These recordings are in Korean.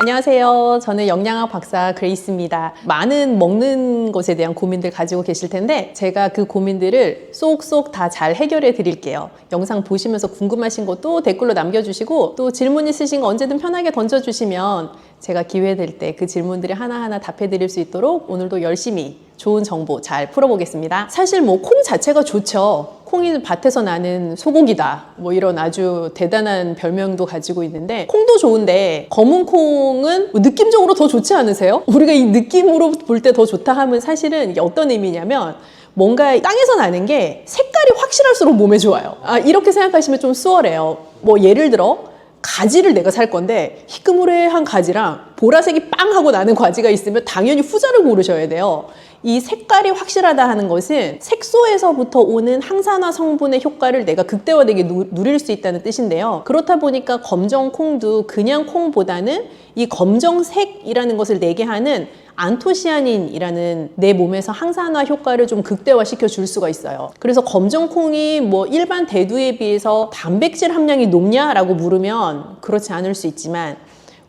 안녕하세요. 저는 영양학 박사 그레이스입니다. 많은 먹는 것에 대한 고민들 가지고 계실 텐데 제가 그 고민들을 쏙쏙 다 잘 해결해 드릴게요. 영상 보시면서 궁금하신 것도 댓글로 남겨주시고 또 질문 있으신 거 언제든 편하게 던져주시면 제가 기회 될 때 그 질문들이 하나하나 답해 드릴 수 있도록 오늘도 열심히 좋은 정보 잘 풀어보겠습니다. 사실 뭐 콩 자체가 좋죠. 콩이 밭에서 나는 소고기다 뭐 이런 아주 대단한 별명도 가지고 있는데 콩도 좋은데 검은 콩은 느낌적으로 더 좋지 않으세요? 우리가 이 느낌으로 볼 때 더 좋다 하면 사실은 이게 어떤 의미냐면 뭔가 땅에서 나는 게 색깔이 확실할수록 몸에 좋아요. 이렇게 생각하시면 좀 수월해요. 뭐 예를 들어 가지를 내가 살 건데 희끄무레한 가지랑 보라색이 빵 하고 나는 가지가 있으면 당연히 후자를 고르셔야 돼요. 이 색깔이 확실하다 하는 것은 색소에서부터 오는 항산화 성분의 효과를 내가 극대화되게 누릴 수 있다는 뜻인데요. 그렇다 보니까 검정 콩도 그냥 콩보다는 이 검정색이라는 것을 내게 하는 안토시아닌이라는 내 몸에서 항산화 효과를 좀 극대화시켜 줄 수가 있어요. 그래서 검정콩이 뭐 일반 대두에 비해서 단백질 함량이 높냐라고 물으면 그렇지 않을 수 있지만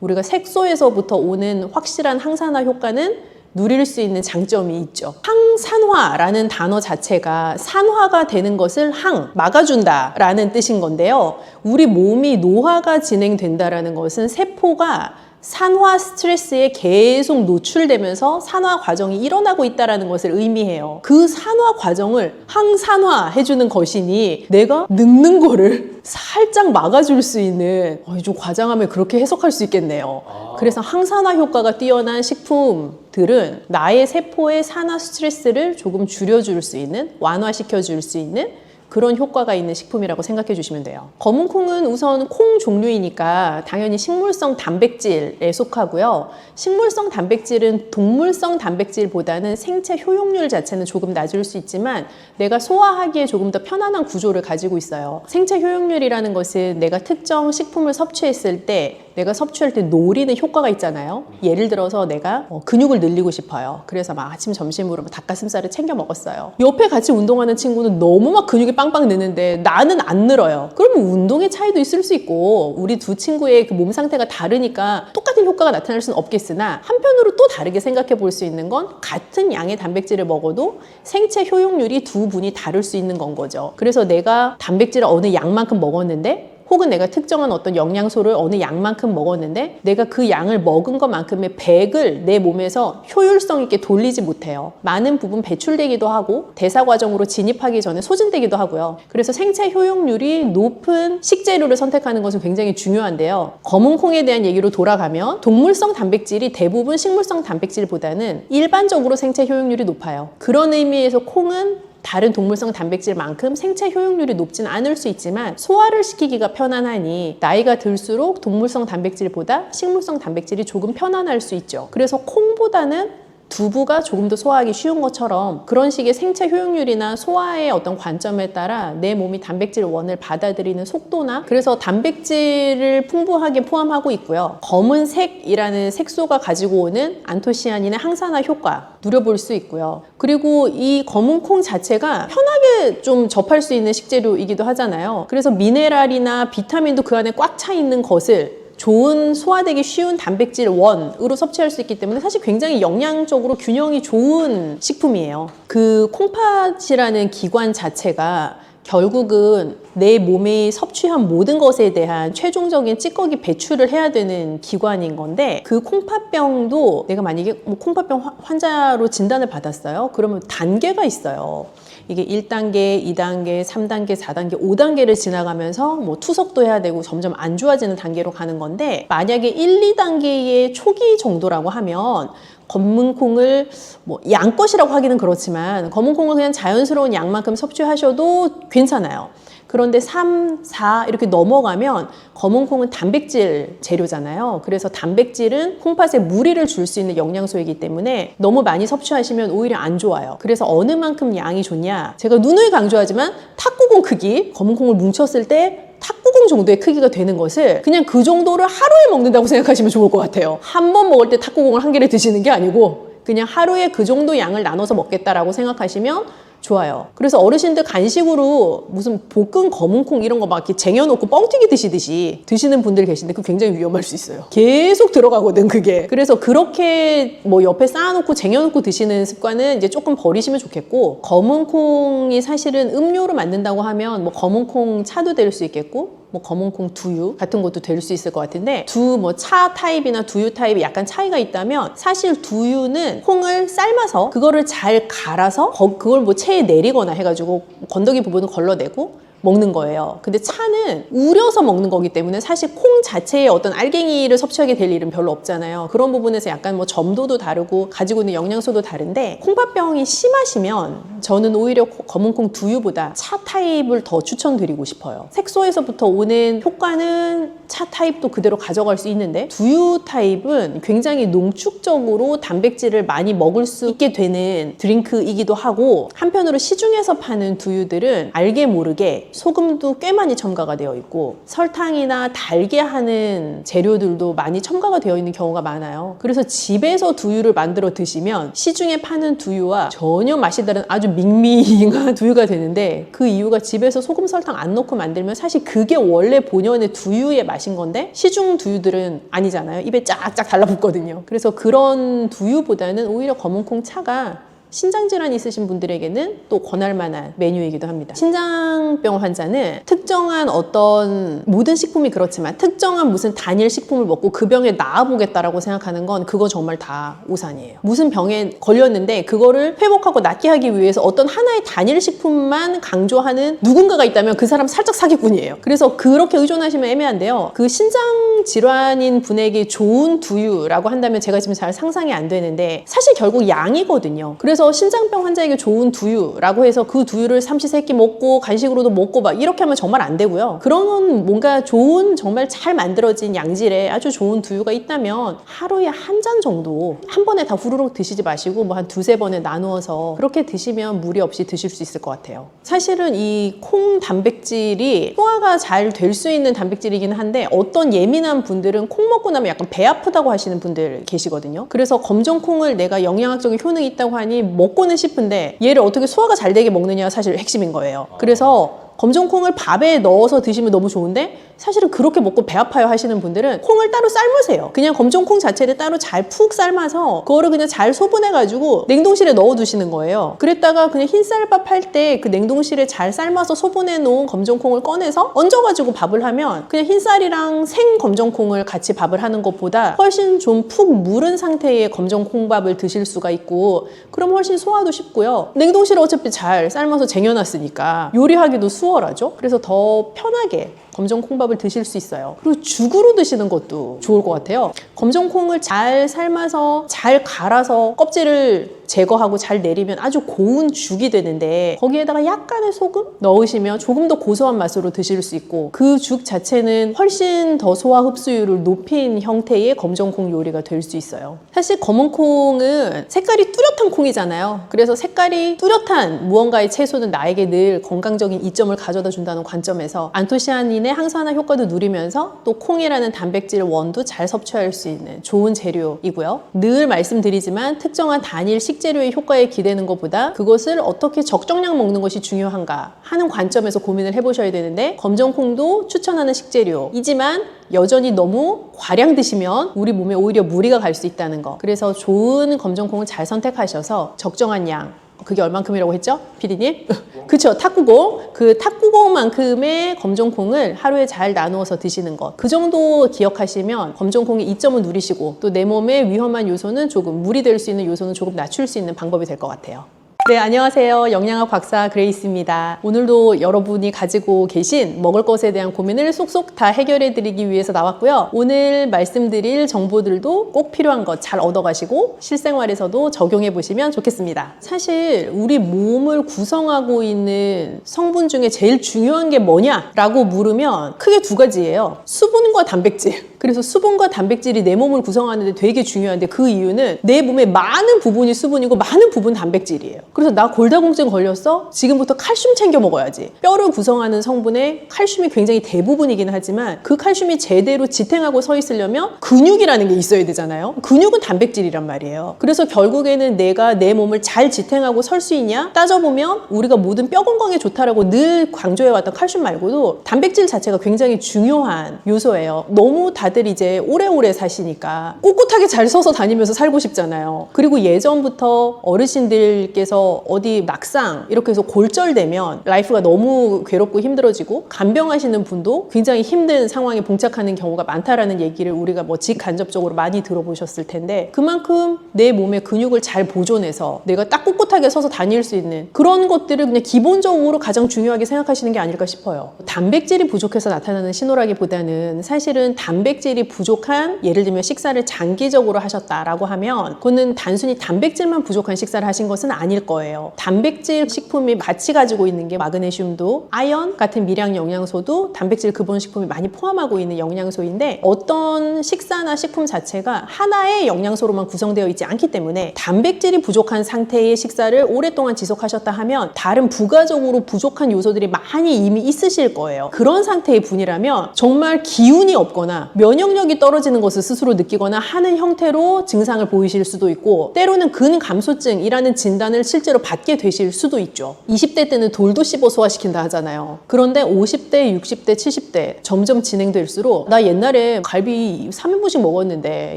우리가 색소에서부터 오는 확실한 항산화 효과는 누릴 수 있는 장점이 있죠. 항산화라는 단어 자체가 산화가 되는 것을 막아준다라는 뜻인 건데요. 우리 몸이 노화가 진행된다라는 것은 세포가 산화 스트레스에 계속 노출되면서 산화 과정이 일어나고 있다는 것을 의미해요. 그 산화 과정을 항산화해주는 것이니 내가 늙는 거를 살짝 막아줄 수 있는 좀 과장하면 그렇게 해석할 수 있겠네요. 그래서 항산화 효과가 뛰어난 식품들은 나의 세포의 산화 스트레스를 조금 줄여줄 수 있는, 완화시켜줄 수 있는 그런 효과가 있는 식품이라고 생각해 주시면 돼요. 검은 콩은 우선 콩 종류이니까 당연히 식물성 단백질에 속하고요. 식물성 단백질은 동물성 단백질보다는 생체 효용률 자체는 조금 낮을 수 있지만 내가 소화하기에 조금 더 편안한 구조를 가지고 있어요. 생체 효용률이라는 것은 내가 특정 식품을 섭취했을 때 내가 섭취할 때 노리는 효과가 있잖아요. 예를 들어서 내가 근육을 늘리고 싶어요. 그래서 막 아침 점심으로 닭가슴살을 챙겨 먹었어요. 옆에 같이 운동하는 친구는 너무 막 근육이 빵빵 느는데 나는 안 늘어요. 그러면 운동의 차이도 있을 수 있고 우리 두 친구의 그 몸 상태가 다르니까 똑같은 효과가 나타날 수는 없겠으나 한편으로 또 다르게 생각해 볼 수 있는 건 같은 양의 단백질을 먹어도 생체 효용률이 두 분이 다를 수 있는 건 거죠. 그래서 내가 단백질을 어느 양만큼 먹었는데 혹은 내가 특정한 어떤 영양소를 어느 양만큼 먹었는데 내가 그 양을 먹은 것만큼의 100을 내 몸에서 효율성 있게 돌리지 못해요. 많은 부분 배출되기도 하고 대사 과정으로 진입하기 전에 소진되기도 하고요. 그래서 생체 효용률이 높은 식재료를 선택하는 것은 굉장히 중요한데요. 검은 콩에 대한 얘기로 돌아가면 동물성 단백질이 대부분 식물성 단백질보다는 일반적으로 생체 효용률이 높아요. 그런 의미에서 콩은 다른 동물성 단백질만큼 생체 효용률이 높진 않을 수 있지만 소화를 시키기가 편안하니 나이가 들수록 동물성 단백질보다 식물성 단백질이 조금 편안할 수 있죠. 그래서 콩보다는 두부가 조금 더 소화하기 쉬운 것처럼 그런 식의 생체 효용률이나 소화의 어떤 관점에 따라 내 몸이 단백질 원을 받아들이는 속도나 그래서 단백질을 풍부하게 포함하고 있고요. 검은색이라는 색소가 가지고 오는 안토시아닌의 항산화 효과 누려볼 수 있고요. 그리고 이 검은 콩 자체가 편하게 좀 접할 수 있는 식재료이기도 하잖아요. 그래서 미네랄이나 비타민도 그 안에 꽉 차 있는 것을 좋은 소화되기 쉬운 단백질 원으로 섭취할 수 있기 때문에 사실 굉장히 영양적으로 균형이 좋은 식품이에요. 그 콩팥이라는 기관 자체가 결국은 내 몸이 섭취한 모든 것에 대한 최종적인 찌꺼기 배출을 해야 되는 기관인 건데 그 콩팥병도 내가 만약에 콩팥병 환자로 진단을 받았어요. 그러면 단계가 있어요. 이게 1단계, 2단계, 3단계, 4단계, 5단계를 지나가면서 뭐 투석도 해야 되고 점점 안 좋아지는 단계로 가는 건데 만약에 1, 2단계의 초기 정도라고 하면 검은 콩을 뭐 양껏이라고 하기는 그렇지만 검은 콩을 그냥 자연스러운 양만큼 섭취하셔도 괜찮아요. 그런데 3, 4 이렇게 넘어가면 검은 콩은 단백질 재료잖아요. 그래서 단백질은 콩팥에 무리를 줄 수 있는 영양소이기 때문에 너무 많이 섭취하시면 오히려 안 좋아요. 그래서 어느 만큼 양이 좋냐? 제가 누누이 강조하지만 탁구공 크기, 검은 콩을 뭉쳤을 때 탁구공 정도의 크기가 되는 것을 그냥 그 정도를 하루에 먹는다고 생각하시면 좋을 것 같아요. 한 번 먹을 때 탁구공을 한 개를 드시는 게 아니고 그냥 하루에 그 정도 양을 나눠서 먹겠다라고 생각하시면 좋아요. 그래서 어르신들 간식으로 무슨 볶은 검은콩 이런 거 막 이렇게 쟁여놓고 뻥튀기 드시듯이 드시는 분들 계신데 그거 굉장히 위험할 수 있어요. 계속 들어가거든 그게. 그래서 그렇게 뭐 옆에 쌓아놓고 쟁여놓고 드시는 습관은 이제 조금 버리시면 좋겠고, 검은콩이 사실은 음료로 만든다고 하면 뭐 검은콩 차도 될 수 있겠고 뭐 검은콩 두유 같은 것도 될 수 있을 것 같은데, 뭐 차 타입이나 두유 타입이 약간 차이가 있다면 사실 두유는 콩을 삶아서 그거를 잘 갈아서 그걸 뭐 체에 내리거나 해가지고 건더기 부분을 걸러내고 먹는 거예요. 근데 차는 우려서 먹는 거기 때문에 사실 콩 자체에 어떤 알갱이를 섭취하게 될 일은 별로 없잖아요. 그런 부분에서 약간 뭐 점도도 다르고 가지고 있는 영양소도 다른데, 콩밥병이 심하시면 저는 오히려 검은콩 두유보다 차 타입을 더 추천드리고 싶어요. 색소에서부터 오는 효과는 차 타입도 그대로 가져갈 수 있는데, 두유 타입은 굉장히 농축적으로 단백질을 많이 먹을 수 있게 되는 드링크이기도 하고, 한편으로 시중에서 파는 두유들은 알게 모르게 소금도 꽤 많이 첨가가 되어 있고 설탕이나 달게 하는 재료들도 많이 첨가가 되어 있는 경우가 많아요. 그래서 집에서 두유를 만들어 드시면 시중에 파는 두유와 전혀 맛이 다른 아주 밍밍한 두유가 되는데, 그 이유가 집에서 소금 설탕 안 넣고 만들면 사실 그게 원래 본연의 두유의 맛인 건데 시중 두유들은 아니잖아요. 입에 쫙쫙 달라붙거든요. 그래서 그런 두유보다는 오히려 검은콩 차가 신장질환 있으신 분들에게는 또 권할 만한 메뉴이기도 합니다. 신장병 환자는 특정한 어떤, 모든 식품이 그렇지만 특정한 무슨 단일 식품을 먹고 그 병에 나아보겠다라고 생각하는 건 그거 정말 다 오산이에요. 무슨 병에 걸렸는데 그거를 회복하고 낫게 하기 위해서 어떤 하나의 단일 식품만 강조하는 누군가가 있다면 그 사람 살짝 사기꾼이에요. 그래서 그렇게 의존하시면 애매한데요. 그 신장질환인 분에게 좋은 두유라고 한다면 제가 지금 잘 상상이 안 되는데 사실 결국 양이거든요. 그래서 신장병 환자에게 좋은 두유라고 해서 그 두유를 삼시세끼 먹고 간식으로도 먹고 막 이렇게 하면 정말 안 되고요. 그런 뭔가 좋은, 정말 잘 만들어진 양질의 아주 좋은 두유가 있다면 하루에 한 잔 정도 한 번에 다 후루룩 드시지 마시고 뭐 한 두세 번에 나누어서 그렇게 드시면 무리 없이 드실 수 있을 것 같아요. 사실은 이 콩 단백질이 소화가 잘 될 수 있는 단백질이긴 한데, 어떤 예민한 분들은 콩 먹고 나면 약간 배 아프다고 하시는 분들 계시거든요. 그래서 검정콩을 내가 영양학적인 효능이 있다고 하니 먹고는 싶은데 얘를 어떻게 소화가 잘 되게 먹느냐가 사실 핵심인 거예요. 그래서 검정콩을 밥에 넣어서 드시면 너무 좋은데 사실은 그렇게 먹고 배 아파요 하시는 분들은 콩을 따로 삶으세요. 그냥 검정콩 자체를 따로 잘 푹 삶아서 그거를 그냥 잘 소분해가지고 냉동실에 넣어 두시는 거예요. 그랬다가 그냥 흰쌀밥 할 때 그 냉동실에 잘 삶아서 소분해 놓은 검정콩을 꺼내서 얹어가지고 밥을 하면 그냥 흰쌀이랑 생 검정콩을 같이 밥을 하는 것보다 훨씬 좀 푹 무른 상태의 검정콩밥을 드실 수가 있고, 그럼 훨씬 소화도 쉽고요. 냉동실에 어차피 잘 삶아서 쟁여놨으니까 요리하기도 수월하죠. 그래서 더 편하게 검정콩밥을 드실 수 있어요. 그리고 죽으로 드시는 것도 좋을 것 같아요. 검정콩을 잘 삶아서 잘 갈아서 껍질을 제거하고 잘 내리면 아주 고운 죽이 되는데, 거기에다가 약간의 소금 넣으시면 조금 더 고소한 맛으로 드실 수 있고, 그 죽 자체는 훨씬 더 소화 흡수율을 높인 형태의 검정콩 요리가 될 수 있어요. 사실 검은콩은 색깔이 뚜렷한 콩이잖아요. 그래서 색깔이 뚜렷한 무언가의 채소는 나에게 늘 건강적인 이점을 가져다 준다는 관점에서 안토시아닌의 항산화 효과도 누리면서 또 콩이라는 단백질 원도 잘 섭취할 수 있는 좋은 재료이고요. 늘 말씀드리지만 특정한 단일 식재료의 효과에 기대는 것보다 그것을 어떻게 적정량 먹는 것이 중요한가 하는 관점에서 고민을 해보셔야 되는데, 검정콩도 추천하는 식재료이지만 여전히 너무 과량 드시면 우리 몸에 오히려 무리가 갈 수 있다는 거. 그래서 좋은 검정콩을 잘 선택하셔서 적정한 양, 그게 얼만큼이라고 했죠? 피디님? 그쵸, 탁구공. 그 탁구공만큼의 검정콩을 하루에 잘 나누어서 드시는 것. 그 정도 기억하시면 검정콩의 이점을 누리시고 또 내 몸에 위험한 요소는 조금, 무리될 수 있는 요소는 조금 낮출 수 있는 방법이 될 것 같아요. 네, 안녕하세요. 영양학 박사 그레이스입니다. 오늘도 여러분이 가지고 계신 먹을 것에 대한 고민을 쏙쏙 다 해결해 드리기 위해서 나왔고요. 오늘 말씀드릴 정보들도 꼭 필요한 것 잘 얻어가시고 실생활에서도 적용해 보시면 좋겠습니다. 사실 우리 몸을 구성하고 있는 성분 중에 제일 중요한 게 뭐냐라고 물으면 크게 두 가지예요. 수분과 단백질. 그래서 수분과 단백질이 내 몸을 구성하는데 되게 중요한데, 그 이유는 내 몸의 많은 부분이 수분이고 많은 부분 단백질이에요. 그래서 나 골다공증 걸렸어? 지금부터 칼슘 챙겨 먹어야지. 뼈를 구성하는 성분에 칼슘이 굉장히 대부분이긴 하지만 그 칼슘이 제대로 지탱하고 서 있으려면 근육이라는 게 있어야 되잖아요. 근육은 단백질이란 말이에요. 그래서 결국에는 내가 내 몸을 잘 지탱하고 설 수 있냐? 따져보면 우리가 모든 뼈 건강에 좋다라고 늘 강조해왔던 칼슘 말고도 단백질 자체가 굉장히 중요한 요소예요. 너무 다들 이제 오래오래 사시니까 꿋꿋하게 잘 서서 다니면서 살고 싶잖아요. 그리고 예전부터 어르신들께서 어디 막상 이렇게 해서 골절되면 라이프가 너무 괴롭고 힘들어지고 간병하시는 분도 굉장히 힘든 상황에 봉착하는 경우가 많다라는 얘기를 우리가 뭐 직간접적으로 많이 들어보셨을 텐데 그만큼 내 몸의 근육을 잘 보존해서 내가 딱 꿋꿋하게 서서 다닐 수 있는 그런 것들을 그냥 기본적으로 가장 중요하게 생각하시는 게 아닐까 싶어요. 단백질이 부족해서 나타나는 신호라기보다는 사실은 단백질이 부족한 예를 들면 식사를 장기적으로 하셨다라고 하면 그거는 단순히 단백질만 부족한 식사를 하신 것은 아닐 거예요. 단백질 식품이 같이 가지고 있는 게 마그네슘도 아연 같은 미량 영양소도 단백질 근본 식품이 많이 포함하고 있는 영양소인데 어떤 식사나 식품 자체가 하나의 영양소로만 구성되어 있지 않기 때문에 단백질이 부족한 상태의 식사를 오랫동안 지속하셨다 하면 다른 부가적으로 부족한 요소들이 많이 이미 있으실 거예요. 그런 상태의 분이라면 정말 기운이 없거나 면역력이 떨어지는 것을 스스로 느끼거나 하는 형태로 증상을 보이실 수도 있고 때로는 근감소증이라는 진단을 실제로 받게 되실 수도 있죠. 20대 때는 돌도 씹어 소화시킨다 하잖아요. 그런데 50대, 60대, 70대 점점 진행될수록 나 옛날에 갈비 3인분씩 먹었는데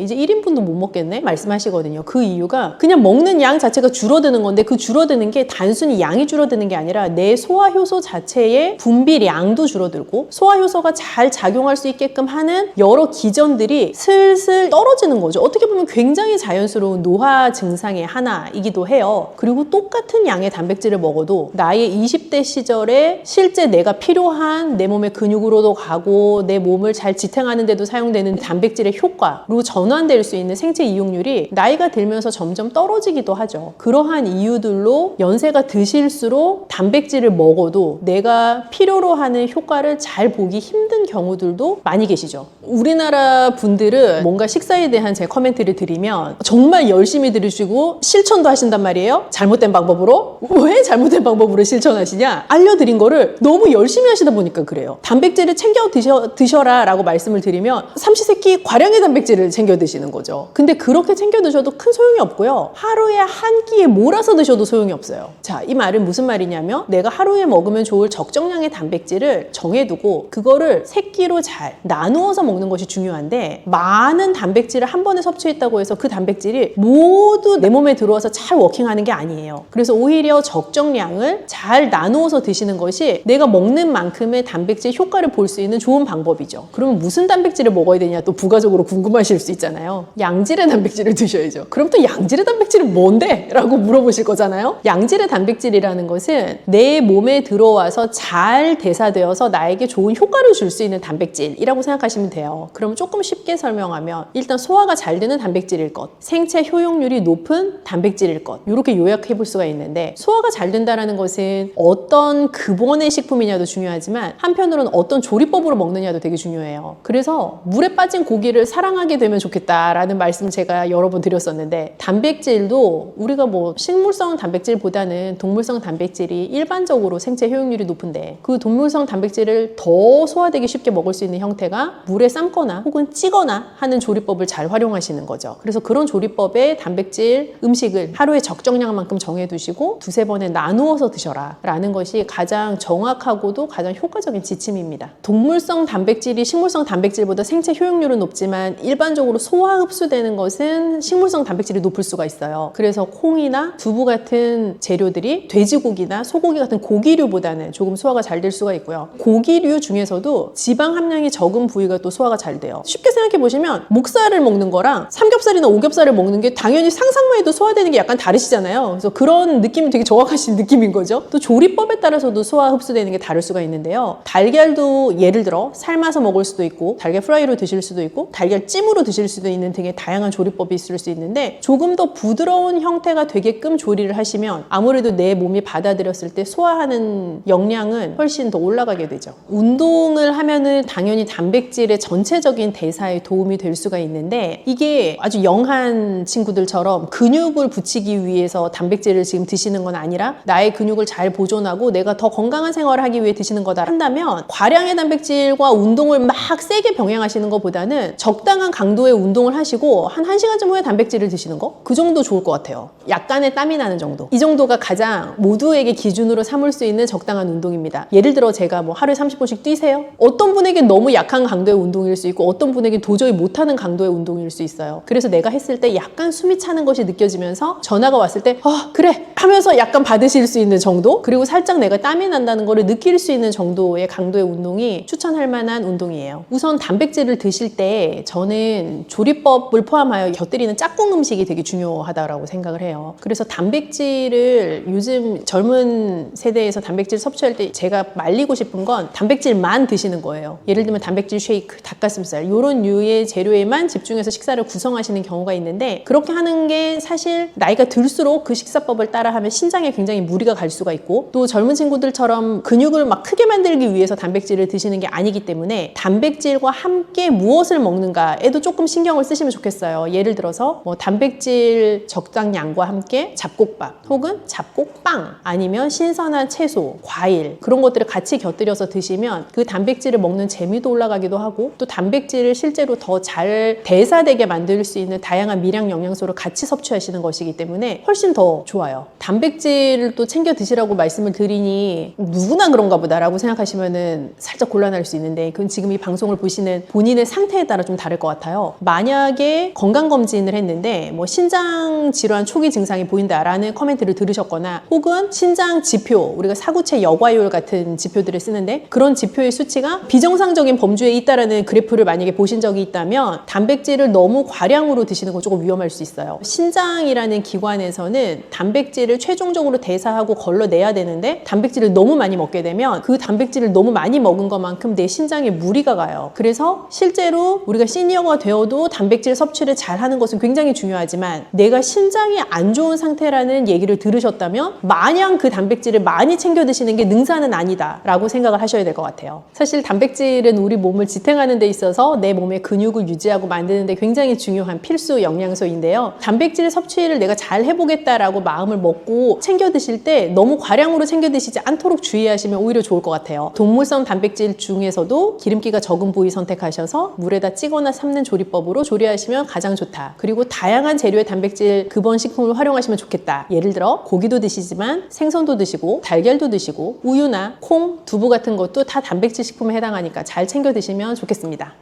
이제 1인분도 못 먹겠네? 말씀하시거든요. 그 이유가 그냥 먹는 양 자체가 줄어드는 건데 그 줄어드는 게 단순히 양이 줄어드는 게 아니라 내 소화효소 자체의 분비량도 줄어들고 소화효소가 잘 작용할 수 있게끔 하는 여러 기전들이 슬슬 떨어지는 거죠. 어떻게 보면 굉장히 자연스러운 노화 증상의 하나이기도 해요. 그리고 똑같은 양의 단백질을 먹어도 나의 20대 시절에 실제 내가 필요한 내 몸의 근육으로도 가고 내 몸을 잘 지탱하는 데도 사용되는 단백질의 효과로 전환될 수 있는 생체 이용률이 나이가 들면서 점점 떨어지기도 하죠. 그러한 이유들로 연세가 드실수록 단백질을 먹어도 내가 필요로 하는 효과를 잘 보기 힘든 경우들도 많이 계시죠. 우리나라 분들은 뭔가 식사에 대한 제 코멘트를 드리면 정말 열심히 들으시고 실천도 하신단 말이에요. 잘못된 방법으로. 왜 잘못된 방법으로 실천하시냐? 알려드린 거를 너무 열심히 하시다 보니까 그래요. 단백질을 챙겨 드셔라 라고 말씀을 드리면 삼시세끼 과량의 단백질을 챙겨 드시는 거죠. 근데 그렇게 챙겨 드셔도 큰 소용이 없고요. 하루에 한 끼에 몰아서 드셔도 소용이 없어요. 자, 이 말은 무슨 말이냐면 내가 하루에 먹으면 좋을 적정량의 단백질을 정해두고 그거를 새끼로 잘 나누어서 먹는 것이 중요한데 많은 단백질을 한 번에 섭취했다고 해서 그 단백질이 모두 내 몸에 들어와서 잘 워킹하는 게 아니에요. 그래서 오히려 적정량을 잘 나누어서 드시는 것이 내가 먹는 만큼의 단백질 효과를 볼 수 있는 좋은 방법이죠. 그러면 무슨 단백질을 먹어야 되냐 또 부가적으로 궁금하실 수 있잖아요. 양질의 단백질을 드셔야죠. 그럼 또 양질의 단백질은 뭔데? 라고 물어보실 거잖아요. 양질의 단백질이라는 것은 내 몸에 들어와서 잘 대사되어서 나에게 좋은 효과를 줄 수 있는 단백질이라고 생각하시면 돼요. 그럼 조금 쉽게 설명하면 일단 소화가 잘 되는 단백질일 것, 생체 효용률이 높은 단백질일 것 이렇게 요약해 볼 수가 있는데 소화가 잘 된다는 것은 어떤 근본의 식품이냐도 중요하지만 한편으로는 어떤 조리법으로 먹느냐도 되게 중요해요. 그래서 물에 빠진 고기를 사랑하게 되면 좋겠다라는 말씀 제가 여러 번 드렸었는데 단백질도 우리가 뭐 식물성 단백질보다는 동물성 단백질이 일반적으로 생체 효용률이 높은데 그 동물성 단백질을 더 소화되기 쉽게 먹을 수 있는 형태가 물에 삶거나 혹은 찌거나 하는 조리법을 잘 활용하시는 거죠. 그래서 그런 조리법에 단백질 음식을 하루에 적정량만큼 정해두시고 두세 번에 나누어서 드셔라 라는 것이 가장 정확하고도 가장 효과적인 지침입니다. 동물성 단백질이 식물성 단백질보다 생체 효용률은 높지만 일반적으로 소화 흡수되는 것은 식물성 단백질이 높을 수가 있어요. 그래서 콩이나 두부 같은 재료들이 돼지고기나 소고기 같은 고기류보다는 조금 소화가 잘 될 수가 있고요. 고기류 중에서도 지방 함량이 적은 부위가 또 소화가 잘 돼요. 쉽게 생각해 보시면 목살을 먹는 거랑 삼겹살이나 오겹살을 먹는 게 당연히 상상만 해도 소화되는 게 약간 다르시잖아요. 그래서 그런 느낌이 되게 정확하신 느낌인 거죠. 또 조리법에 따라서도 소화 흡수되는 게 다를 수가 있는데요. 달걀도 예를 들어 삶아서 먹을 수도 있고 달걀 프라이로 드실 수도 있고 달걀 찜으로 드실 수도 있는 등의 다양한 조리법이 있을 수 있는데 조금 더 부드러운 형태가 되게끔 조리를 하시면 아무래도 내 몸이 받아들였을 때 소화하는 역량은 훨씬 더 올라가게 되죠. 운동을 하면은 당연히 단백질의 전체적인 대사에 도움이 될 수가 있는데 이게 아주 영한 친구들처럼 근육을 붙이기 위해서 단백질 단백질을 지금 드시는 건 아니라 나의 근육을 잘 보존하고 내가 더 건강한 생활을 하기 위해 드시는 거다 한다면 과량의 단백질과 운동을 막 세게 병행하시는 것보다는 적당한 강도의 운동을 하시고 한 1시간쯤 후에 단백질을 드시는 거? 그 정도 좋을 것 같아요. 약간의 땀이 나는 정도. 이 정도가 가장 모두에게 기준으로 삼을 수 있는 적당한 운동입니다. 예를 들어 제가 뭐 하루에 30분씩 뛰세요? 어떤 분에게 너무 약한 강도의 운동일 수 있고 어떤 분에게 도저히 못하는 강도의 운동일 수 있어요. 그래서 내가 했을 때 약간 숨이 차는 것이 느껴지면서 전화가 왔을 때 그래 하면서 약간 받으실 수 있는 정도, 그리고 살짝 내가 땀이 난다는 거를 느낄 수 있는 정도의 강도의 운동이 추천할 만한 운동이에요. 우선 단백질을 드실 때 저는 조리법을 포함하여 곁들이는 짝꿍 음식이 되게 중요하다고 생각을 해요. 그래서 단백질을 요즘 젊은 세대에서 단백질 섭취할 때 제가 말리고 싶은 건 단백질만 드시는 거예요. 예를 들면 단백질 쉐이크, 닭가슴살 이런 류의 재료에만 집중해서 식사를 구성하시는 경우가 있는데, 그렇게 하는 게 사실 나이가 들수록 그 식사법을 따라하면 신장에 굉장히 무리가 갈 수가 있고, 또 젊은 친구들처럼 근육을 막 크게 만들기 위해서 단백질을 드시는 게 아니기 때문에 단백질과 함께 무엇을 먹는가에도 조금 신경을 쓰시면 좋겠어요. 예를 들어서 뭐 단백질 적당량과 함께 잡곡밥 혹은 잡곡빵, 아니면 신선한 채소, 과일 그런 것들을 같이 곁들여서 드시면 그 단백질을 먹는 재미도 올라가기도 하고, 또 단백질을 실제로 더 잘 대사되게 만들 수 있는 다양한 미량 영양소를 같이 섭취하시는 것이기 때문에 훨씬 더 좋아요. 단백질을 또 챙겨 드시라고 말씀을 드리니 누구나 그런가 보다라고 생각하시면은 살짝 곤란할 수 있는데, 그건 지금 이 방송을 보시는 본인의 상태에 따라 좀 다를 것 같아요. 만약에 건강검진을 했는데 뭐 신장 질환 초기 증상이 보인다라는 커멘트를 들으셨거나, 혹은 신장 지표, 우리가 사구체 여과율 같은 지표들을 쓰는데 그런 지표의 수치가 비정상적인 범주에 있다라는 그래프를 만약에 보신 적이 있다면 단백질을 너무 과량으로 드시는 건 조금 위험할 수 있어요. 신장이라는 기관에서는 단백질을 최종적으로 대사하고 걸러내야 되는데 단백질을 너무 많이 먹게 되면 그 단백질을 너무 많이 먹은 것만큼 내 신장에 무리가 가요. 그래서 실제로 우리가 시니어가 되어도 단백질 섭취를 잘 하는 것은 굉장히 중요하지만, 내가 신장이 안 좋은 상태라는 얘기를 들으셨다면 마냥 그 단백질을 많이 챙겨 드시는 게 능사는 아니다 라고 생각을 하셔야 될 것 같아요. 사실 단백질은 우리 몸을 지탱하는 데 있어서 내 몸의 근육을 유지하고 만드는 데 굉장히 중요한 필수 영양소인데요. 단백질 섭취를 내가 잘 해보겠다라고 마음을 먹고 챙겨 드실 때 너무 과량으로 챙겨 드시지 않도록 주의하시면 오히려 좋을 것 같아요. 동물성 단백질 중에서도 기름기가 적은 부위 선택하셔서 물에다 찌거나 삶는 조리법으로 조리하시면 가장 좋다. 그리고 다양한 재료의 단백질 급원 식품을 활용하시면 좋겠다. 예를 들어 고기도 드시지만 생선도 드시고 달걀도 드시고 우유나 콩, 두부 같은 것도 다 단백질 식품에 해당하니까 잘 챙겨 드시면 좋겠습니다.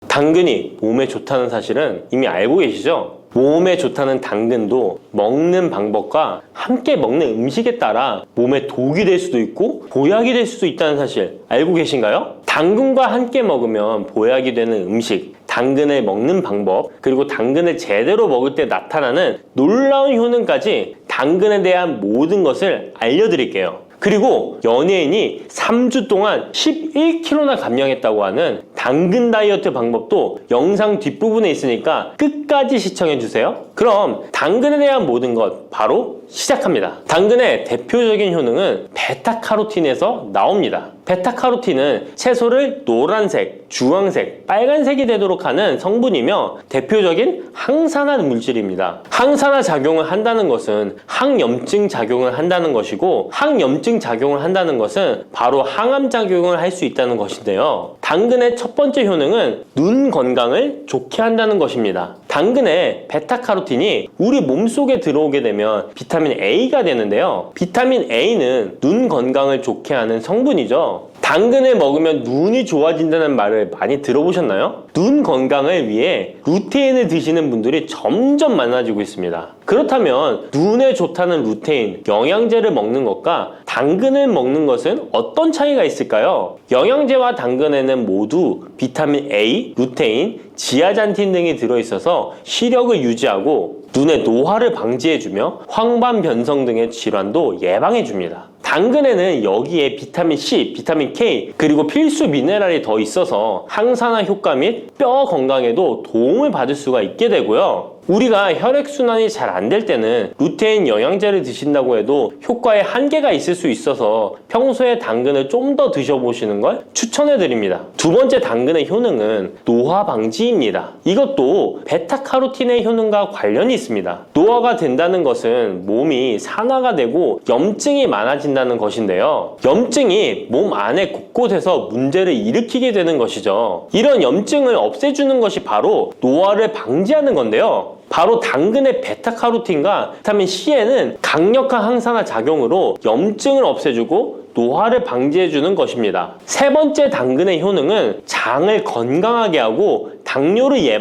당근이 몸에 좋다는 사실은 이미 알고 계시죠? 몸에 좋다는 당근도 먹는 방법과 함께 먹는 음식에 따라 몸에 독이 될 수도 있고 보약이 될 수도 있다는 사실 알고 계신가요? 당근과 함께 먹으면 보약이 되는 음식, 당근을 먹는 방법, 그리고 당근을 제대로 먹을 때 나타나는 놀라운 효능까지 당근에 대한 모든 것을 알려드릴게요. 그리고 연예인이 3주 동안 11kg나 감량했다고 하는 당근 다이어트 방법도 영상 뒷부분에 있으니까 끝까지 시청해주세요. 그럼 당근에 대한 모든 것 바로 시작합니다. 당근의 대표적인 효능은 베타카로틴에서 나옵니다. 베타카로틴은 채소를 노란색, 주황색, 빨간색이 되도록 하는 성분이며 대표적인 항산화 물질입니다. 항산화 작용을 한다는 것은 항염증 작용을 한다는 것이고, 항염증 작용을 한다는 것은 바로 항암 작용을 할 수 있다는 것인데요. 당근의 첫 번째 효능은 눈 건강을 좋게 한다는 것입니다. 당근의 베타카로틴이 우리 몸속에 들어오게 되면 비타민 A가 되는데요. 비타민 A는 눈 건강을 좋게 하는 성분이죠. 당근을 먹으면 눈이 좋아진다는 말을 많이 들어보셨나요? 눈 건강을 위해 루테인을 드시는 분들이 점점 많아지고 있습니다. 그렇다면 눈에 좋다는 루테인, 영양제를 먹는 것과 당근을 먹는 것은 어떤 차이가 있을까요? 영양제와 당근에는 모두 비타민 A, 루테인, 지아잔틴 등이 들어있어서 시력을 유지하고 눈의 노화를 방지해주며 황반 변성 등의 질환도 예방해줍니다. 당근에는 여기에 비타민 C, 비타민 K, 그리고 필수 미네랄이 더 있어서 항산화 효과 및 뼈 건강에도 도움을 받을 수가 있게 되고요. 우리가 혈액순환이 잘 안 될 때는 루테인 영양제를 드신다고 해도 효과에 한계가 있을 수 있어서 평소에 당근을 좀 더 드셔보시는 걸 추천해 드립니다. 두 번째 당근의 효능은 노화 방지입니다. 이것도 베타카로틴의 효능과 관련이 있습니다. 노화가 된다는 것은 몸이 산화가 되고 염증이 많아진다는 것인데요. 염증이 몸 안에 곳곳에서 문제를 일으키게 되는 것이죠. 이런 염증을 없애주는 것이 바로 노화를 방지하는 건데요. 바로 당근의 베타카로틴과 비타민 C에는 강력한 항산화 작용으로 염증을 없애주고 노화를 방지해주는 것입니다. 세 번째 당근의 효능은 장을 건강하게 하고 당뇨를